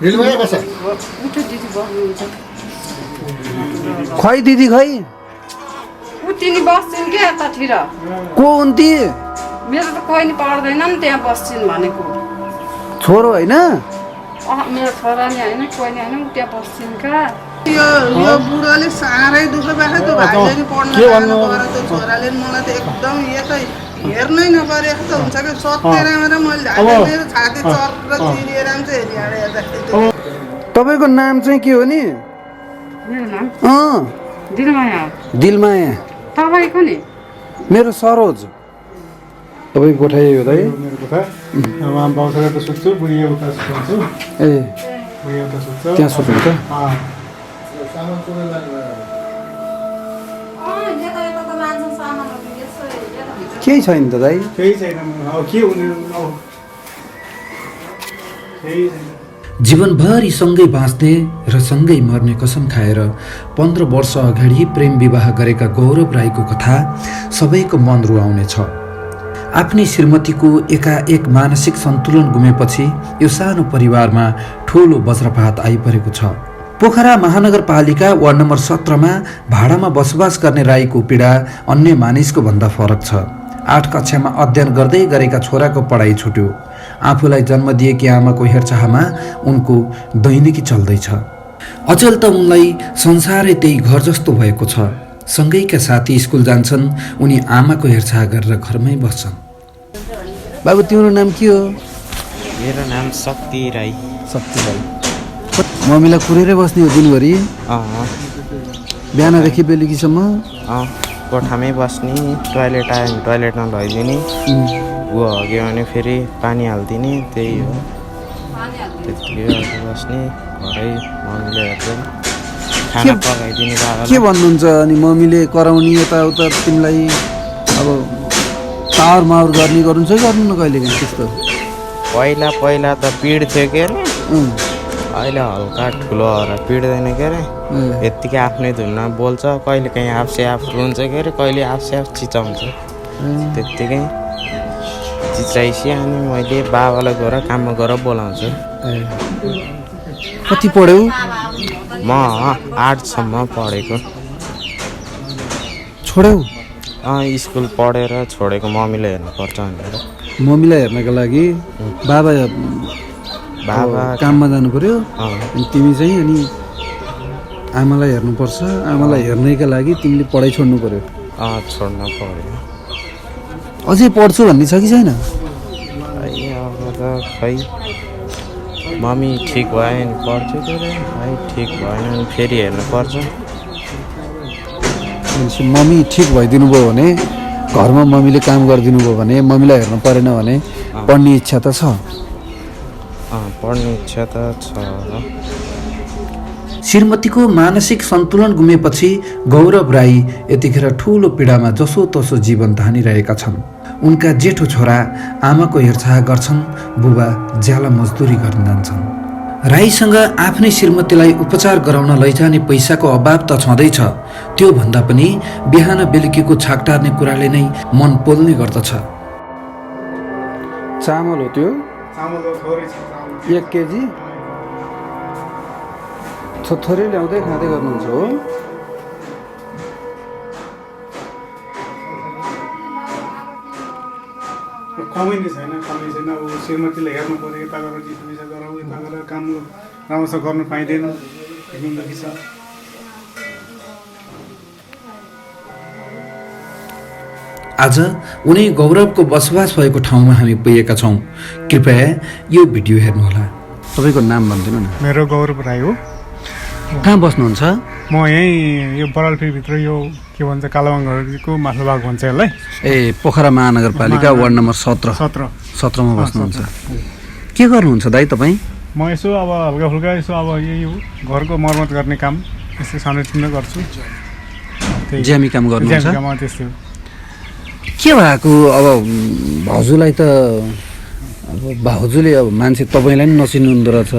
दिलमाया बस उठो दिदी बस्नुहुन्छ खै दिदी खै उतिनी बस्छन् क्या यतातिर को हुन्थे मेरो त कोही नि पढ्दैन नि त्यहाँ बस्छन् भनेको छोरो होइन मेरो छोरा नि होइन कोही नि होइन त्यहाँ बस्छन् क्या यो बुढोले साह्रै दुःख पाएको त्यो भाइले नि पढ्न जानु पऱ्यो त्यो छोराले मलाई त एकदम यो त हेर्नै नपरेको त हुन्छ कि सत्तेर मैले मेरो छाती चर्र चिरिएर चाहिँ हेरिहालेँ हेर्दाखेरि तपाईँको नाम चाहिँ के हो नि मेरो नाम अँ दिलमाया दिलमाया तपाईँको नि मेरो सरोज तपाईँको कोठा यही हो दाइ मेरो कोठा अब आमा बाउसँग त सुत्छु बुढी उता सुत्छु ए बुढी उता सुत्छ त्यहाँ सुत्नु त केही छैन त दाइ केही छैन अब के हुने अब केही छैन जीवनभरि सँगै बाँच्ने र सँगै मर्ने कसम खाएर 15 वर्ष अगाडि प्रेम विवाह गरेका गौरव राईको कथा सबैको मन रुवाउनेछ। आफ्नै श्रीमतीको एकाएक मानसिक सन्तुलन गुमेपछि यो सानो परिवारमा ठुलो वज्रपात आइपरेको छ। पोखरा महानगरपालिका वार्ड नम्बर 17मा भाडामा बसोबास गर्ने राईको पीडा अन्य मानिसको भन्दा फरक छ। 8 कक्षामा अध्ययन गर्दै गरेका छोराको पढाइ छुट्यो। आफूलाई जन्म दिएकी आमाको हेरचाहमा उनको दैनिकी चल्दैछ। अचेल त उनलाई संसारै त्यही घर जस्तो भएको छ। सँगैका साथी स्कुल जान्छन्, उनी आमाको हेरचाह गरेर घरमै बस्छन्। बाबु तिम्रो नाम के हो? मेरो नाम शक्ति राई। शक्ति राई। मम्मीलाई कुरेरै बस्ने हो दिनभरि? बिहानदेखि बेलुकीसम्म? कोठामै बस्ने, टोयलेट आयो भने टोयलेटमा लैदिने, ऊ हग्यो भने फेरि पानी हालिदिने, त्यही हो। त्यतिकै बस्ने, घरै मम्मीले हेर्दैन, खाना पकाइदिने बाबालाई। के भन्नुहुन्छ अनि मम्मीले कराउने यताउता तिमीलाई अब तार मार गर्नुहुन्छ गर्नु कहिले काहीँ त्यस्तो? पहिला त पिड्थ्यो के अरे, अहिले हल्का ठुलो भएर पिड्दैन के अरे। यत्तिकै आफ्नै धुनमा बोल्छ, कहिले काहीँ आफसे आफ रुन्छ के अरे, कहिले आफसे आफ चिचाउँछ। त्यत्तिकै चिचाइसी अनि मैले बाबालाई गएर काममा गएर बोलाउँछु। कति पढ्यौ? म 8सम्म पढेको। छोड्यौ? स्कुल पढेर छोडेको, मम्मीले हेर्नुपर्छ भनेर। मम्मीलाई हेर्नको लागि बाबा काममा जानु पर्यो अनि तिमी चाहिँ अनि आमालाई हेर्नुपर्छ। आमालाई हेर्नैका लागि तिमीले पढाइ छोड्नु पर्यो? छोड्नु पर्यो। अझै पढ्छु भन्ने छ कि छैन? अब त खै मम्मी ठिक भयो भने पढ्छु के अरे, है ठिक भएन भने फेरि हेर्नुपर्छ। मम्मी ठिक भइदिनु भयो भने, घरमा मम्मीले काम गरिदिनु भयो भने, मम्मीलाई हेर्नु परेन भने पढ्ने इच्छा त छ? पढ्ने इच्छा त छ। श्रीमतीको मानसिक सन्तुलन गुमेपछि गौरव राई यतिखेर ठुलो पीडामा जसोतसो जीवन धानिरहेका छन्। उनका जेठो छोरा आमाको हेरचाह गर्छन्, बुबा ज्याला मजदुरी गर्न जान्छन्। राईसँग आफ्नै श्रीमतीलाई उपचार गराउन लैजाने पैसाको अभाव त छँदैछ, त्यो भन्दा पनि बिहान बेलुकीको छाक टार्ने कुराले नै मन पोल्ने गर्दछ। चामल हो त्यो? चामल थोरै छ, 1 केजी थोरै ल्याउँदै खाँदै गर्नुहुन्छ हो? कमाइने छैन, कमाइ छैन। अब श्रीमतीले हेर्नु पऱ्यो, यता गएर चिसो गराउँ, यता गएर काम राम्रोसँग गर्नु पाइँदैन, जिन्दगी छ। आज उनी गौरवको बसोबास भएको ठाउँमा हामी पुगेका छौँ। कृपया यो भिडियो हेर्नुहोला। तपाईँको नाम भनिदिनु न। मेरो गौरव राई हो। कहाँ बस्नुहुन्छ? म यहीँ यो बरालफिरभित्र यो के भन्छ कालाबाङको माथिल्लो भाग भन्छ यसलाई। ए पोखरा महानगरपालिका वार्ड नम्बर 17मा बस्नुहुन्छ। के गर्नुहुन्छ दाइ तपाईँ? म यसो अब हल्का फुल्का यसो अब यही हो, घरको मर्मत गर्ने काम यस्तो सानोतिनो गर्छु। ज्यामी काम गर्नुहुन्छ? त्यस्तै हो। के भएको अब भाउजूलाई त अब भाउजूले अब मान्छे तपाईँलाई पनि नचिन्नुहुँदो रहेछ,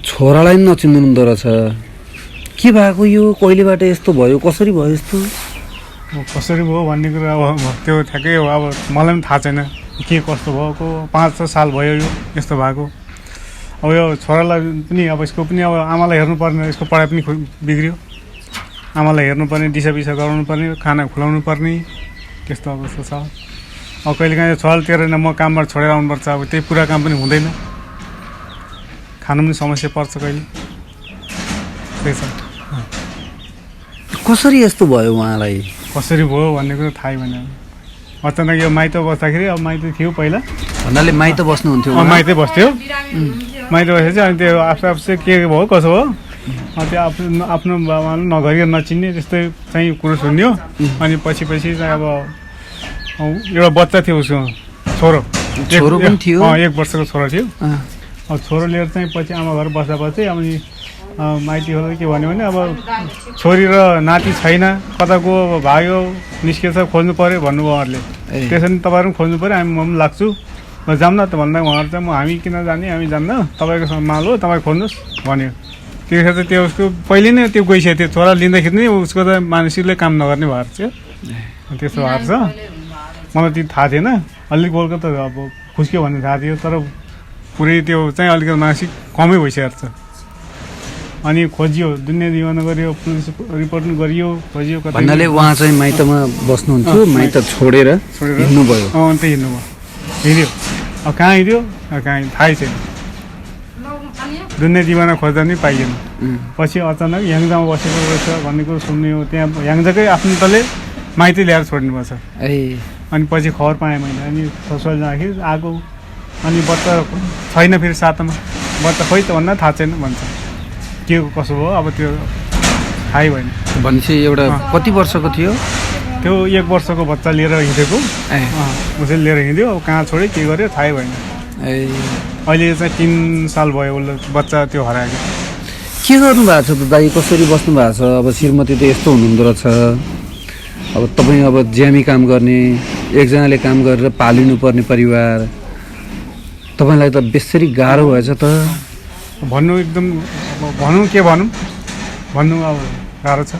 छोरालाई पनि नचिन्नुहुँदो रहेछ। के भएको यो? कहिलेबाट यस्तो भयो? कसरी भयो यस्तो? कसरी भयो भन्ने कुरा अब त्यो ठ्याक्कै हो, अब मलाई पनि थाहा छैन के कस्तो भएको। 5-6 साल भयो यो यस्तो भएको। अब यो छोरालाई पनि अब यसको पनि अब आमालाई हेर्नुपर्ने, यसको पढाइ पनि बिग्रियो, आमालाई हेर्नुपर्ने, दिसापिसा गराउनु पर्ने, खाना खुलाउनु पर्ने त्यस्तो अवस्था छ। अब कहिलेकाहीँ छोराले तेरेन म कामबाट छोडेर आउनुपर्छ, अब त्यही पुरा काम पनि हुँदैन, खानु पनि समस्या पर्छ कहिले, त्यही छ। कसरी यस्तो भयो उहाँलाई? कसरी भयो भन्ने कुरो थाहै भएन। अचानक यो माइत बस्दाखेरि, अब माइत थियो पहिला, भन्नाले माइत बस्नुहुन्थ्यो? माइतै बस्थ्यो, माइत बसेपछि अनि त्यो आफू आफू चाहिँ के भयो कसो हो त्यो आफ्नो बाबाले नगरी नचिन्ने त्यस्तै चाहिँ कुरो सुन्यो। अनि पछि चाहिँ अब एउटा बच्चा थियो उसको, छोरो पनि थियो, 1 वर्षको छोरो थियो। अब छोरो लिएर चाहिँ पछि आमा घर बस्दापछि अनि माइतीहरूले के भन्यो भने अब छोरी र नाति छैन, कता गयो, भाग्यो, निस्केछ, खोज्नु पऱ्यो भन्नुभयो उहाँहरूले। त्यसरी तपाईँहरू पनि खोज्नु पऱ्यो, म पनि लाग्छु, जाऊँ न त भन्दा उहाँहरू चाहिँ हामी किन जाने, हामी जान्न, तपाईँको माल हो, तपाईँ खोज्नुहोस् भन्यो। त्यतिखेर चाहिँ त्यो उसको पहिले नै त्यो गइसकेको थियो, छोरा लिँदाखेरि नै उसको त मानसिकले काम नगर्ने भएर चाहिँ त्यस्तो भएर छ। मलाई त्यो थाहा थिएन, अलिक बोलको त अब खुस्क्यो भन्ने थाहा थियो, तर पुरै त्यो चाहिँ अलिकति मानसिक कमै भइसकेको छ। अनि खोजियो, दुनियाँ दिवाना गरियो, पुलिस रिपोर्ट पनि गरियो, खोजियो। भन्नाले उहाँ चाहिँ माइतमा बस्नुहुन्थ्यो, माइत छोडेर हिँड्नुभयो? अन्त हिँड्नुभयो, हिँड्यो। अब कहाँ हिँड्यो कहाँ थाहै छैन, दुनियाँ दिवाना खोज्दा पनि पाइएन। पछि अचानक याङजामा बसेको रहेछ भन्ने कुरो सुन्ने हो, त्यहाँ याङजाकै आफ्नो तले माइती ल्याएर छोड्नुपर्छ। अनि पछि खबर पाएँ मैले, अनि ससुराली जाँदाखेरि आएको, अनि बच्चा छैन फेरि साथमा, बच्चा खोइ त भन्दा थाहा छैन भन्छ, के कसो भयो अब त्यो थाहै भएन। भनेपछि एउटा कति वर्षको थियो? त्यो 1 वर्षको बच्चा लिएर हिँडेको, उसले लिएर हिँड्यो, अब कहाँ छोड्यो के गर्यो थाहै भएन। अहिले चाहिँ 3 साल भयो उसले बच्चा त्यो हराएको। के गर्नु भएको छ त दाइ, कसरी बस्नु भएको छ? अब श्रीमती त यस्तो हुनुहुँदो रहेछ, अब तपाईँ अब ज्यामी काम गर्ने, एकजनाले काम गरेर पालिनु पर्ने परिवार, तपाईँलाई त बेसरी गाह्रो भएछ त। भन्नु एकदम भनौँ के भनौँ, भन्नु अब गाह्रो छ,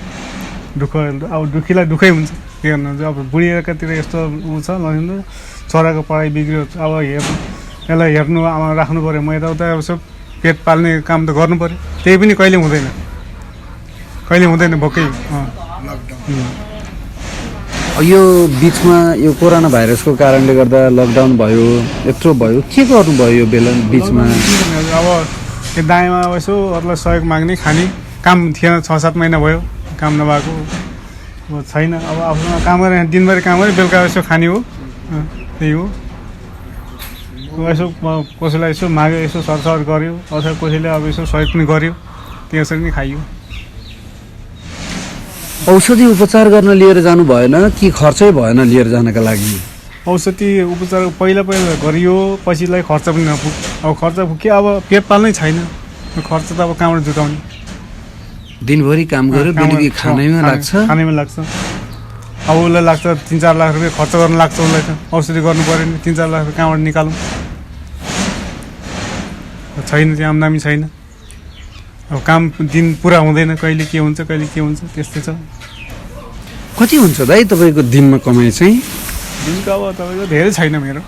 दुःख, अब दुःखीलाई दुःखै हुन्छ, के गर्नुहुन्छ। अब बुढीहरूकातिर यस्तो ऊ छ, नहिँड्नु, छोराको पढाइ बिग्रियो, अब यसलाई हेर्नु, आमा राख्नु पऱ्यो, म यताउता यसो पेट पाल्ने काम त गर्नु पऱ्यो, त्यही पनि कहिले हुँदैन, कहिले हुँदैन भोकै। यो बिचमा यो कोरोना भाइरसको कारणले गर्दा लकडाउन भयो, यत्रो भयो, के गर्नुभयो यो बेला बिचमा? अब त्यो दाइँमा यसो अरूलाई सहयोग माग्ने, खाने काम थिएन, 6-7 महिना भयो काम नभएको, अब छैन। अब आफ्नो काम गरेर दिनभरि काम गरेँ, बेलुका यसो खाने हो, त्यही हो। यसो कसैलाई यसो माग्यो, यसो सरसर गऱ्यो, अथवा कसैले अब यसो सहयोग पनि गऱ्यो, त्यसरी नै खाइयो। औषधि उपचार गर्न लिएर जानु भएन कि खर्चै भएन लिएर जानका लागि? औषधि उपचार पहिला गरियो, पछिलाई खर्च पनि नपुग, अब खर्च पुग्यो, अब पेट पाल्नै छैन, खर्च त अब कहाँबाट जुटाउने? दिनभरि काम गर्यो, बेलुकी खानैमा लाग्छ, खानैमा लाग्छ। अब उसलाई लाग्छ 3-4 लाख रुपियाँ खर्च गर्न लाग्छ, उसलाई त औषधि गर्नु पऱ्यो नि, 3-4 लाख रुपियाँ कहाँबाट निकालौँ? छैन, त्यो आम्दानी छैन, अब काम दिन पुरा हुँदैन, कहिले के हुन्छ कहिले के हुन्छ, त्यस्तै छ। कति हुन्छ दाइ तपाईँको दिनमा कमाइ चाहिँ? दिनको अब तपाईँको धेरै छैन, मेरो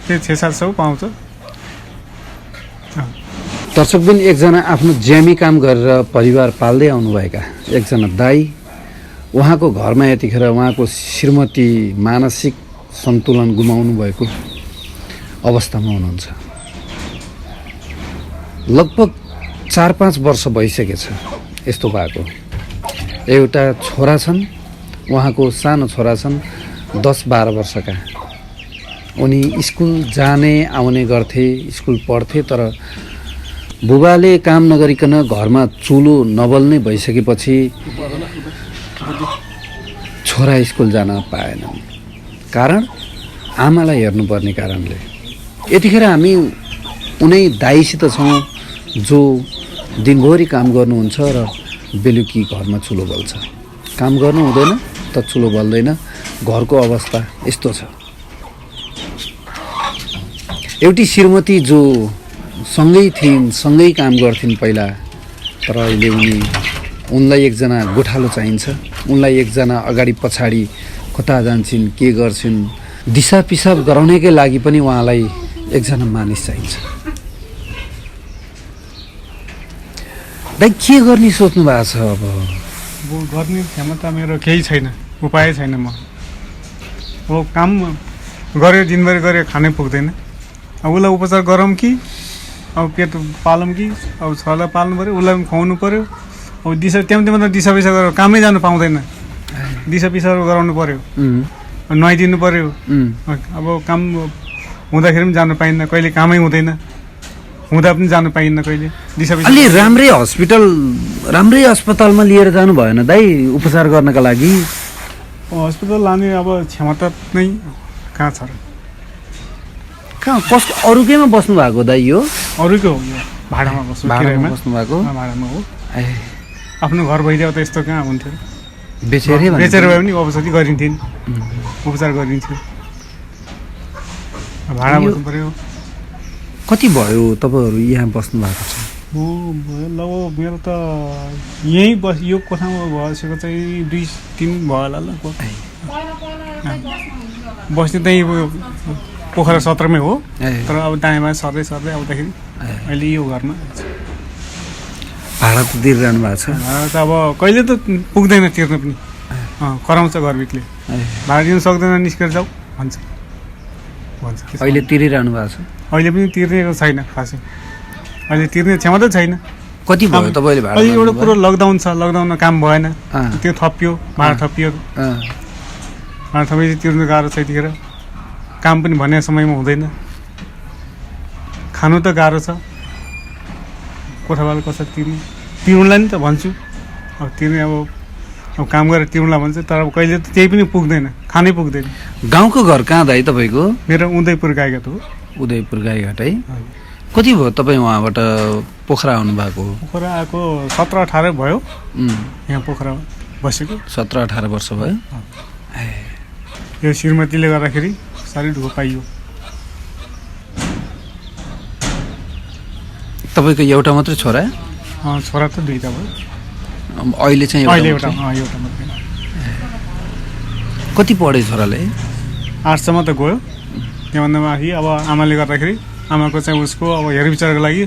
त्यही 600-700 पाउँछ। दर्शकबिन एकजना आफ्नो ज्यामी काम गरेर परिवार पाल्दै आउनुभएका एकजना दाइ, उहाँको घरमा यतिखेर उहाँको श्रीमती मानसिक सन्तुलन गुमाउनु भएको अवस्थामा हुनुहुन्छ। लगभग 4-5 वर्ष भइसकेछ यस्तो भएको। एउटा छोरा छन्, उहाँको सानो छोरा छन् 10-12 वर्षका। उनी स्कुल जाने आउने गर्थे, स्कुल पढ्थे, तर बुबाले काम नगरिकन घरमा चुलो नबल्ने भइसकेपछि छोरा स्कुल जान पाएन, कारण आमालाई हेर्नुपर्ने कारणले। यतिखेर हामी उनै दाइसित छौँ जो दिनभरि काम गर्नुहुन्छ र बेलुकी घरमा चुलो बल्छ। काम गर्नु हुँदैन त चुलो बल्दैन, घरको अवस्था यस्तो छ। एउटी श्रीमती जो सँगै थिइन्, सँगै काम गर्थिन् पहिला, तर अहिले उनलाई एकजना गोठालो चाहिन्छ, उनलाई एकजना अगाडि पछाडि कता जान्छन्, के गर्छिन्, दिसा पिसाब गराउनेकै लागि पनि उहाँलाई एकजना मानिस चाहिन्छ। दाइ के गर्ने सोच्नु भएको छ अब अब गर्ने क्षमता मेरो केही छैन, उपाय छैन। म अब काम गऱ्यो दिनभरि गऱ्यो खानै पुग्दैन। अब उसलाई उपचार गरौँ कि अब पेट पालौँ कि अब छोरालाई पाल्नु पऱ्यो, उसलाई पनि खुवाउनु पऱ्यो। अब त्यहाँ मात्रै दिसा पिसा गरेर कामै जानु पाउँदैन, दिसा पिसाहरू गराउनु पऱ्यो, नुहाइदिनु पऱ्यो। अब काम हुँदाखेरि पनि जानु पाइन्न, कहिले कामै हुँदैन, हुँदा पनि जानु पाइन्न कहिले दिसा पिसा। अलि राम्रै अस्पतालमा लिएर जानु भएन दाइ उपचार गर्नका लागि? हस्पिटल लाने अब क्षमता नै कहाँ छ र? कसको अरूकैमा बस्नु भएको दाइ? यो अरूकै हो, यो भाडामा बस्नु, भाडामा बस्नु भएको? भाडामा हो। आफ्नो घर भइदियो त यस्तो कहाँ हुन्थ्यो? बेचेर भए पनि औषधि गरिन्थ्यो नि, उपचार गरिन्थ्यो। भाडा बस्नु पऱ्यो। कति भयो तपाईँहरू यहाँ बस्नु भएको छ? लगभग मेरो त यहीँ यो कोठामा बसेको चाहिँ 2-3 भयो होला ल। बस्ने चाहिँ पोखरा 17 हो, तर अब दायाँमा सर्दै आउँदाखेरि अहिले यो घरमा भाडा त तिरिरहनु भएको छ? भाडा त अब कहिले त पुग्दैन तिर्न पनि, कराउँछ घरभित्रले, भाडा दिनु सक्दैन निस्केर जाऊ भन्छ। अहिले तिरिरहनु भएको छ? अहिले पनि तिर्ने छैन खासै, अहिले तिर्ने क्षमता छैन। कति भयो तपाईँले भाडा? अहिले एउटा कुरो लकडाउन छ, लकडाउनमा काम भएन, त्यो थपियो, भाडा थपियो, भाडा थपेपछि तिर्नु गाह्रो छ। यतिखेर काम पनि भन्ने समयमा हुँदैन, खानु त गाह्रो छ, कोठावाला कसरी तिर्नुलाई नि त भन्छु। अब तिर्ने अब काम गरेर तिर्नुलाई भन्छ, तर अब कहिले त त्यही पनि पुग्दैन, खानै पुग्दैन। गाउँको घर कहाँ दाइ तपाईँको? मेरो उदयपुर गाईघाट हो। उदयपुर गाईघाट है। कति भयो तपाईँ उहाँबाट पोखरा आउनु भएको? पोखरा आएको 17-18 भयो, यहाँ पोखरा बसेको 17-18 वर्ष भयो। यो श्रीमतीले गर्दाखेरि साह्रै दुःख पाइयो। तपाईँको एउटा मात्रै छोरा? छोरा त 2टा भयो, अहिले चाहिँ एउटा मात्रै। कति पढ्यो छोराले? 8सम्म त गयो, त्योभन्दा माथि अब आमाले गर्दाखेरि आमाको चाहिँ उसको अब हेरविचारको लागि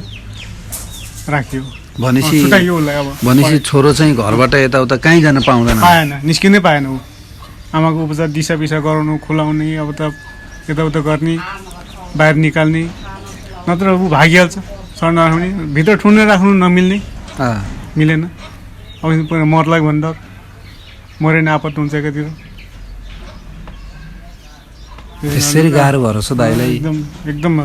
राखियो, छुट्याइयो उसलाई। अब भनेपछि छोरो चाहिँ घरबाट यताउता कहीँ जान पाउँदैन? पाएन, निस्किनै पाएन ऊ। आमाको उपचार दिसा पिसा गराउनु, खुलाउने, अब त यताउता गर्ने, बाहिर निकाल्ने, नत्र ऊ भागिहाल्छ। सर्न राख्ने, भित्र ठुन्ने राख्नु नमिल्ने, मिलेन। अब मर्ला भने डर, मरेन आपत हुन्छ एकातिर। यसरी गाह्रो भएर छ दाइलाई? एकदम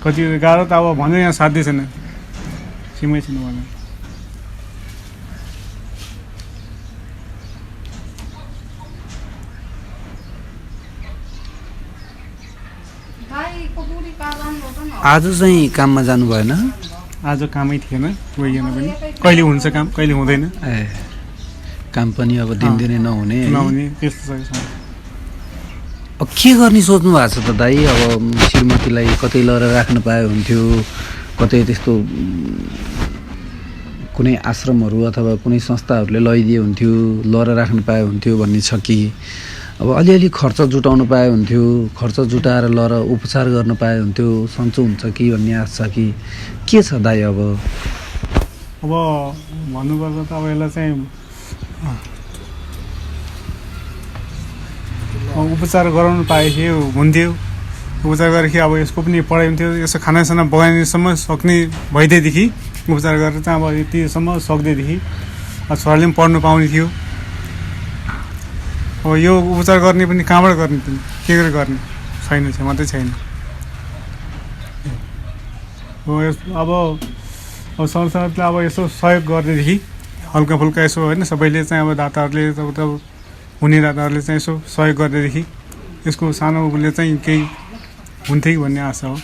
कति गाह्रो त अब भन्यो, यहाँ साध्य छैन, सीमै छैन भने। आज चाहिँ काममा जानु भएन? आज कामै थिएन, गइएन पनि। कहिले हुन्छ काम, कहिले हुँदैन। काम पनि अब दिनदिनै नहुने त्यस्तो छ। अब के गर्ने सोच्नु भएको छ त दाइ? अब श्रीमतीलाई कतै लगेर राख्न पाए हुन्थ्यो, कतै त्यस्तो कुनै आश्रमहरू अथवा कुनै संस्थाहरूले लैदिए हुन्थ्यो, लगेर राख्न पाए हुन्थ्यो भन्ने छ कि? अब अलिअलि खर्च जुटाउनु पाए हुन्थ्यो, खर्च जुटाएर लगेर उपचार गर्न पाए हुन्थ्यो, सन्चो हुन्छ कि भन्ने आश छ कि के छ दाइ? अब भन्नुपर्दा त अब यसलाई चाहिँ उपचार गराउनु पाए हुन्थ्यो, उपचार गरेदेखि अब यसको पनि पढाइ हुन्थ्यो, यसो खानासाना बगाइनेसम्म सक्ने भइदिएदेखि, उपचार गरेर चाहिँ अब यतिसम्म सक्दैदेखि छोराले पनि पढ्नु पाउने थियो। अब यो उपचार गर्ने पनि कहाँबाट गर्ने, पनि के गर्ने छैन, क्षमता छैन। अब संस्थाले अब यसो सहयोग गर्दैदेखि हल्का फुल्का यसो होइन, सबैले चाहिँ अब दाताहरूले अब हुने दाताहरूले चाहिँ यसो सहयोग गर्दैदेखि यसको सानो उसले चाहिँ केही हुन्थ्यो कि भन्ने आशा हो।